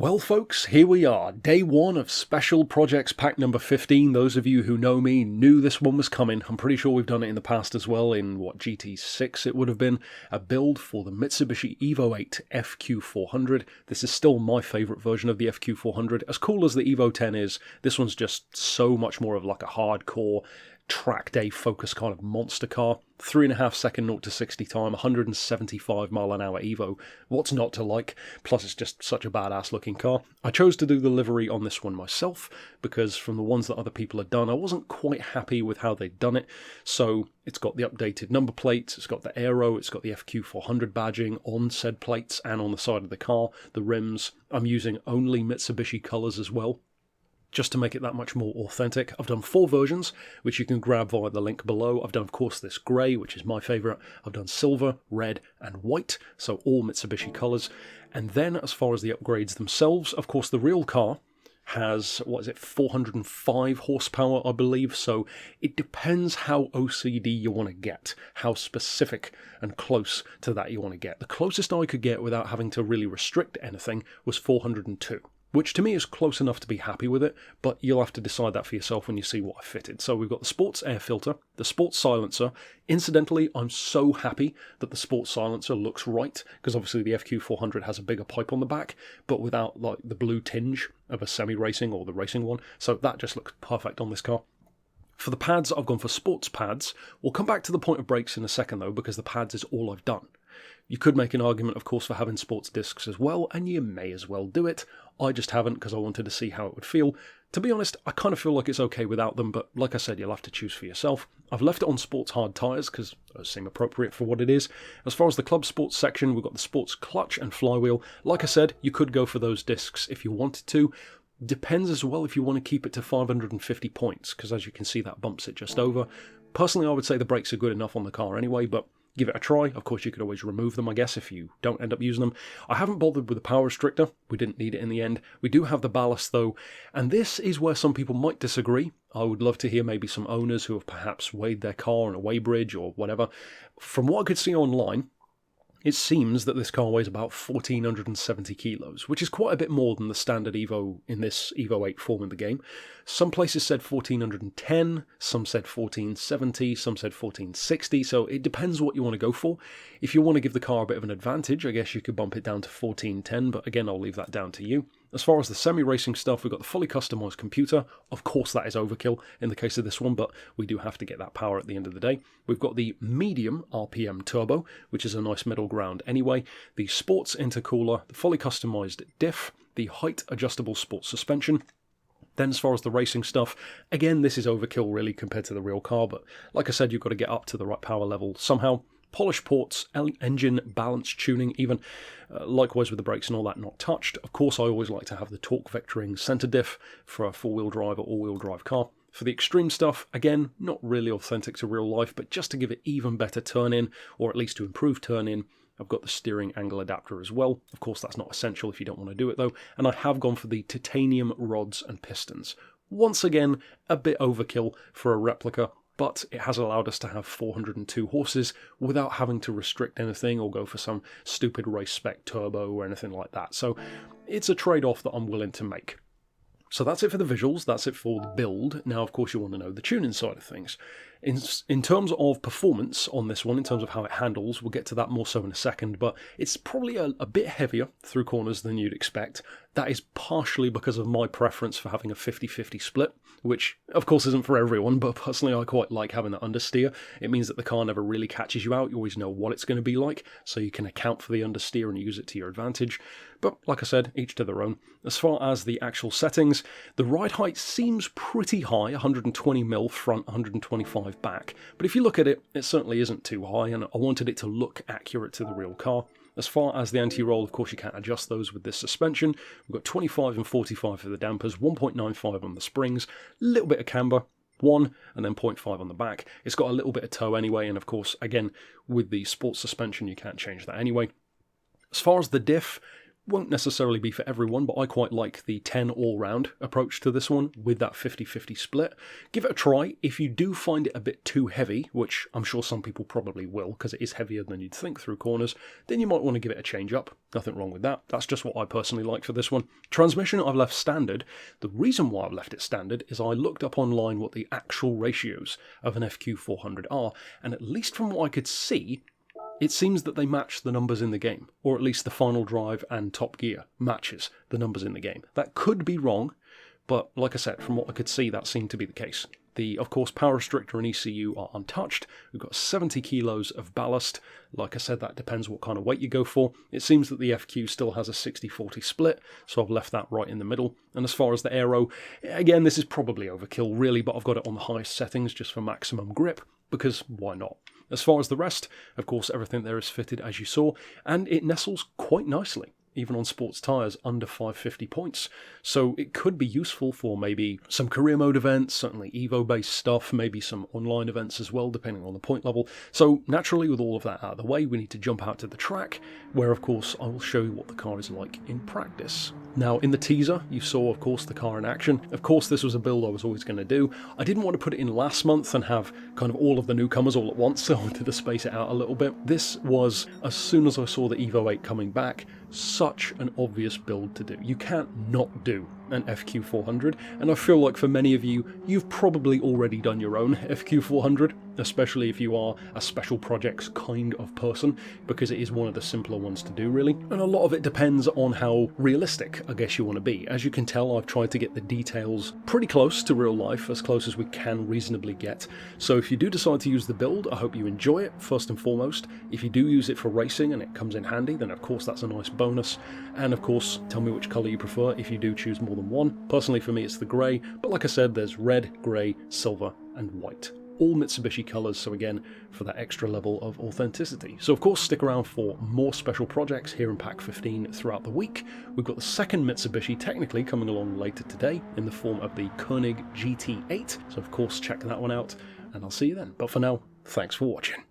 Well folks, here we are, day one of Special Projects Pack number 15. Those of you who know me knew this one was coming. I'm pretty sure we've done it in the past as well, in what, GT6 it would have been. A build for the Mitsubishi Evo VIII FQ400. This is still my favourite version of the FQ400. As cool as the Evo X is, this one's just so much more of like a hardcore track day focus kind of monster car. 3.5 second 0 to 60 time, 175 mile an hour Evo. What's not to like? Plus it's just such a badass looking car. I chose to do the livery on this one myself because from the ones that other people had done, I wasn't quite happy with how they'd done it. So it's got the updated number plates, it's got the aero, it's got the FQ400 badging on said plates and on the side of the car. The rims, I'm using only Mitsubishi colours as well, just to make it that much more authentic. I've done 4 versions, which you can grab via the link below. I've done, of course, this grey, which is my favourite. I've done silver, red, and white, so all Mitsubishi colours. And then, as far as the upgrades themselves, of course, the real car has, 405 horsepower, I believe, so it depends how OCD you want to get, how specific and close to that you want to get. The closest I could get without having to really restrict anything was 402. Which to me is close enough to be happy with it, but you'll have to decide that for yourself when you see what I fitted. So we've got the sports air filter, the sports silencer. Incidentally, I'm so happy that the sports silencer looks right, because obviously the FQ400 has a bigger pipe on the back, but without like the blue tinge of a semi-racing or the racing one. So that just looks perfect on this car. For the pads, I've gone for sports pads. We'll come back to the point of brakes in a second though, because the pads is all I've done. You could make an argument, of course, for having sports discs as well, and you may as well do it. I just haven't because I wanted to see how it would feel. To be honest, I kind of feel like it's okay without them, but like I said, you'll have to choose for yourself. I've left it on sports hard tyres because those seem appropriate for what it is. As far as the club sports section, we've got the sports clutch and flywheel. Like I said, you could go for those discs if you wanted to. Depends as well if you want to keep it to 550 points, because as you can see, that bumps it just over. Personally, I would say the brakes are good enough on the car anyway, but give it a try. Of course, you could always remove them, I guess, if you don't end up using them. I haven't bothered with the power restrictor. We didn't need it in the end. We do have the ballast, though, and this is where some people might disagree. I would love to hear maybe some owners who have perhaps weighed their car on a weighbridge or whatever. From what I could see online, it seems that this car weighs about 1,470 kilos, which is quite a bit more than the standard Evo in this Evo 8 form in the game. Some places said 1,410, some said 1,470, some said 1,460, so it depends what you want to go for. If you want to give the car a bit of an advantage, I guess you could bump it down to 1,410, but again, I'll leave that down to you. As far as the semi-racing stuff, we've got the fully customised computer. Of course, that is overkill in the case of this one, but we do have to get that power at the end of the day. We've got the medium RPM turbo, which is a nice middle ground anyway. The sports intercooler, the fully customised diff, the height adjustable sports suspension. Then as far as the racing stuff, again, this is overkill really compared to the real car, but like I said, you've got to get up to the right power level somehow. Polish ports, engine balance tuning even, likewise with the brakes and all that not touched. Of course, I always like to have the torque vectoring centre diff for a four-wheel drive or all-wheel drive car. For the extreme stuff, again, not really authentic to real life, but just to give it even better turn-in, or at least to improve turn-in, I've got the steering angle adapter as well. Of course, that's not essential if you don't want to do it though. And I have gone for the titanium rods and pistons. Once again, a bit overkill for a replica, but it has allowed us to have 402 horses without having to restrict anything or go for some stupid race spec turbo or anything like that. So it's a trade-off that I'm willing to make. So that's it for the visuals, that's it for the build. Now, of course, you want to know the tuning side of things. In terms of performance on this one, in terms of how it handles, we'll get to that more so in a second, but it's probably a bit heavier through corners than you'd expect. That is partially because of my preference for having a 50-50 split, which of course isn't for everyone, but personally I quite like having that understeer. It means that the car never really catches you out, you always know what it's going to be like, so you can account for the understeer and use it to your advantage. But like I said, each to their own. As far as the actual settings, the ride height seems pretty high, 120mm front, 125 back, but if you look at it, it certainly isn't too high, and I wanted it to look accurate to the real car. As far as the anti-roll, of course you can't adjust those with this suspension. We've got 25 and 45 for the dampers, 1.95 on the springs, a little bit of camber, 1 and then 0.5 on the back. It's got a little bit of toe anyway, and of course, again, with the sports suspension, you can't change that anyway. As far as the diff, won't necessarily be for everyone, but I quite like the 10 all-round approach to this one with that 50-50 split. Give it a try. If you do find it a bit too heavy, which I'm sure some people probably will because it is heavier than you'd think through corners, then you might want to give it a change up. Nothing wrong with that. That's just what I personally like for this one. Transmission I've left standard. The reason why I've left it standard is I looked up online what the actual ratios of an FQ400 are, and at least from what I could see, it seems that they match the numbers in the game, or at least the final drive and top gear matches the numbers in the game. That could be wrong, but like I said, from what I could see, that seemed to be the case. The, of course, power restrictor and ECU are untouched. We've got 70 kilos of ballast. Like I said, that depends what kind of weight you go for. It seems that the FQ still has a 60-40 split, so I've left that right in the middle. And as far as the aero, again, this is probably overkill, really, but I've got it on the highest settings just for maximum grip, because why not? As far as the rest, of course, everything there is fitted as you saw, and it nestles quite nicely, even on sports tyres under 550 points. So it could be useful for maybe some career mode events, certainly Evo-based stuff, maybe some online events as well, depending on the point level. So naturally, with all of that out of the way, we need to jump out to the track, where of course I will show you what the car is like in practice. Now, in the teaser, you saw, of course, the car in action. Of course, this was a build I was always going to do. I didn't want to put it in last month and have kind of all of the newcomers all at once, so I wanted to space it out a little bit. This was, as soon as I saw the Evo VIII coming back, such an obvious build to do. You can't not do an FQ400, and I feel like for many of you, you've probably already done your own FQ400, especially if you are a special projects kind of person, because it is one of the simpler ones to do, really. And a lot of it depends on how realistic, I guess, you want to be. As you can tell, I've tried to get the details pretty close to real life, as close as we can reasonably get. So if you do decide to use the build, I hope you enjoy it, first and foremost. If you do use it for racing and it comes in handy, then of course that's a nice bonus. And of course, tell me which colour you prefer if you do choose more than one. Personally, for me, it's the grey, but like I said, there's red, grey, silver, and white. All Mitsubishi colours, so again, for that extra level of authenticity. So of course, stick around for more special projects here in Pack 15 throughout the week. We've got the second Mitsubishi technically coming along later today in the form of the Koenig GT8, so of course check that one out, and I'll see you then. But for now, thanks for watching.